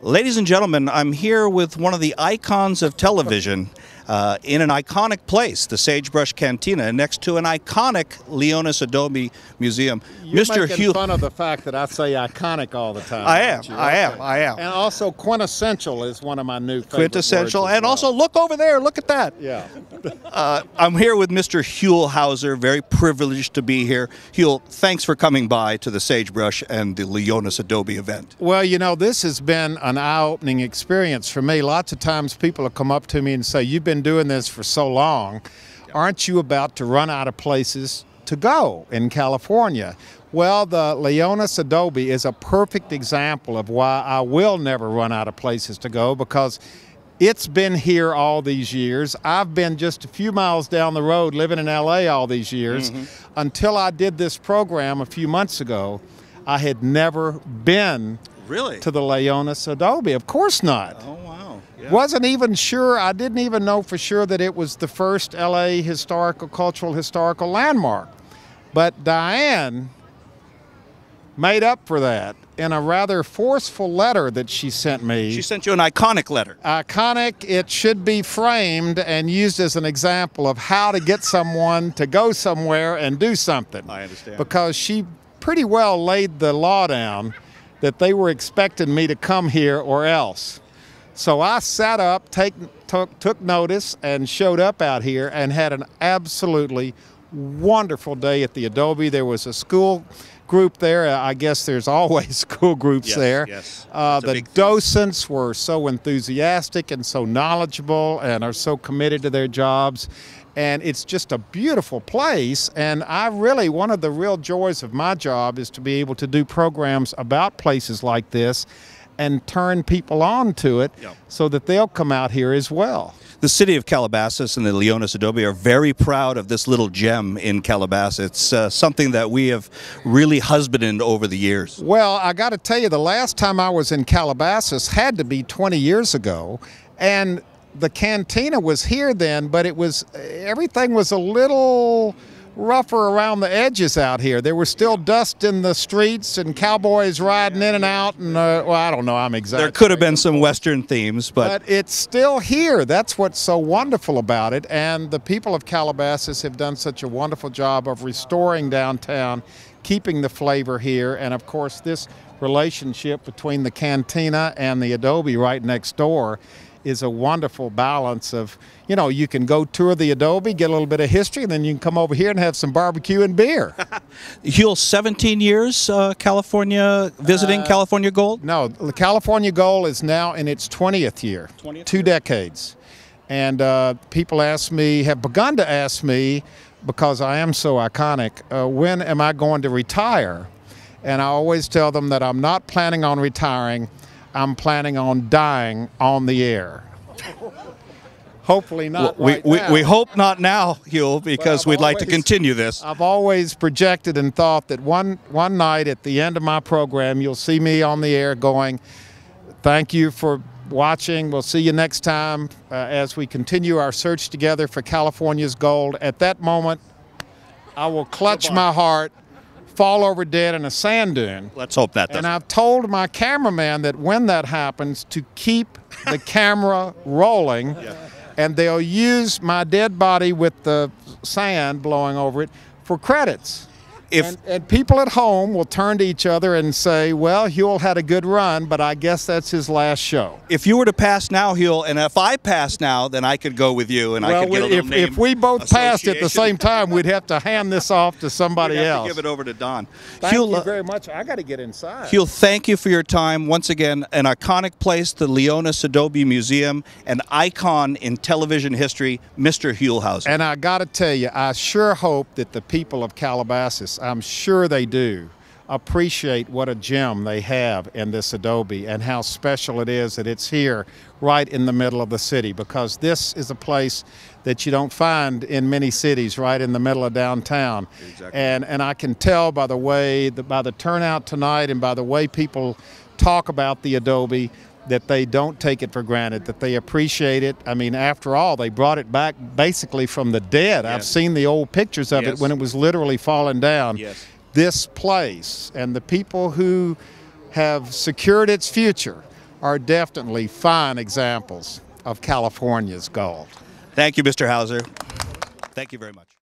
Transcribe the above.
Ladies and gentlemen, I'm here with one of the icons of television in an iconic place, the Sage Brush Cantina, next to an iconic Leonis Adobe Museum. You're Mr. making Huell. fun of the fact that I say iconic all the time. I am, aren't you? I am. And also quintessential is one of my new favorite Quintessential, words as and well. also look over there, look at that. Yeah. I'm here with Mr. Huell Howser, very privileged to be here. Huell, thanks for coming by to the Sage Brush and the Leonis Adobe event. Well, you know, this has been an eye-opening experience for me. Lots of times people will come up to me and say, "You've been doing this for so long, aren't you about to run out of places to go in California?" Well, the Leonis Adobe is a perfect example of why I will never run out of places to go, because it's been here all these years. I've been just a few miles down the road living in LA all these years. Until I did this program a few months ago, I had never been to the Leonis Adobe. Of course not. Oh, wow. Yeah. Wasn't even sure, I didn't even know for sure that it was the first LA cultural historical landmark. But Diane made up for that in a rather forceful letter that she sent me. She sent you an iconic letter. Iconic, it should be framed and used as an example of how to get someone to go somewhere and do something. I understand. Because she pretty well laid the law down that they were expecting me to come here or else. So I sat up, took notice, and showed up out here and had an absolutely wonderful day at the Adobe. There was a school group there. I guess there's always school groups there. Yes. The docents were so enthusiastic and so knowledgeable and are so committed to their jobs. And it's just a beautiful place. And one of the real joys of my job is to be able to do programs about places like this and turn people on to it so that they'll come out here as well. The city of Calabasas and the Leonis Adobe are very proud of this little gem in Calabasas. It's something that we have really husbanded over the years. Well, I got to tell you, the last time I was in Calabasas had to be 20 years ago. And the cantina was here then, but everything was a little rougher around the edges out here. There was still dust in the streets and cowboys riding in and out, and well, I don't know, I'm exaggerating. There could have been some Western themes, but it's still here. That's what's so wonderful about it, and the people of Calabasas have done such a wonderful job of restoring downtown, keeping the flavor here, and of course this relationship between the cantina and the Adobe right next door is a wonderful balance of, you know, you can go tour the Adobe, get a little bit of history, and then you can come over here and have some barbecue and beer. Huell, 17 years California, visiting California Gold? No, the California Gold is now in its 20th year, 2 decades. And people have begun to ask me, because I am so iconic, when am I going to retire? And I always tell them that I'm not planning on retiring. I'm planning on dying on the air. Hopefully not right now. We hope not now, Huell, because we'd like to continue this. I've always projected and thought that one night at the end of my program, you'll see me on the air going, "Thank you for watching. We'll see you next time as we continue our search together for California's gold." At that moment, I will clutch my heart, fall over dead in a sand dune. Let's hope that doesn't. And I've told my cameraman that when that happens, to keep the camera rolling, and they'll use my dead body with the sand blowing over it for credits. And people at home will turn to each other and say, "Well, Huell had a good run, but I guess that's his last show." If you were to pass now, Huell, and if I pass now, then I could go with you, and I could get a little name if we both passed at the association. same time, we'd have to hand this off to somebody We'd have else. to give it over to Don. Thank you very much. I got to get inside. Huell, thank you for your time. Once again, an iconic place, the Leonis Adobe Museum, an icon in television history, Mr. Huell Howser. And I got to tell you, I sure hope that the people of Calabasas, I'm sure they do, appreciate what a gem they have in this Adobe and how special it is that it's here right in the middle of the city, because this is a place that you don't find in many cities right in the middle of downtown. Exactly. And I can tell by the turnout tonight and by the way people talk about the Adobe that they don't take it for granted, that they appreciate it. I mean, after all, they brought it back basically from the dead. I've seen the old pictures of it when it was literally falling down. This place and the people who have secured its future are definitely fine examples of California's gold. Thank you, Mr. Howser. Thank you very much.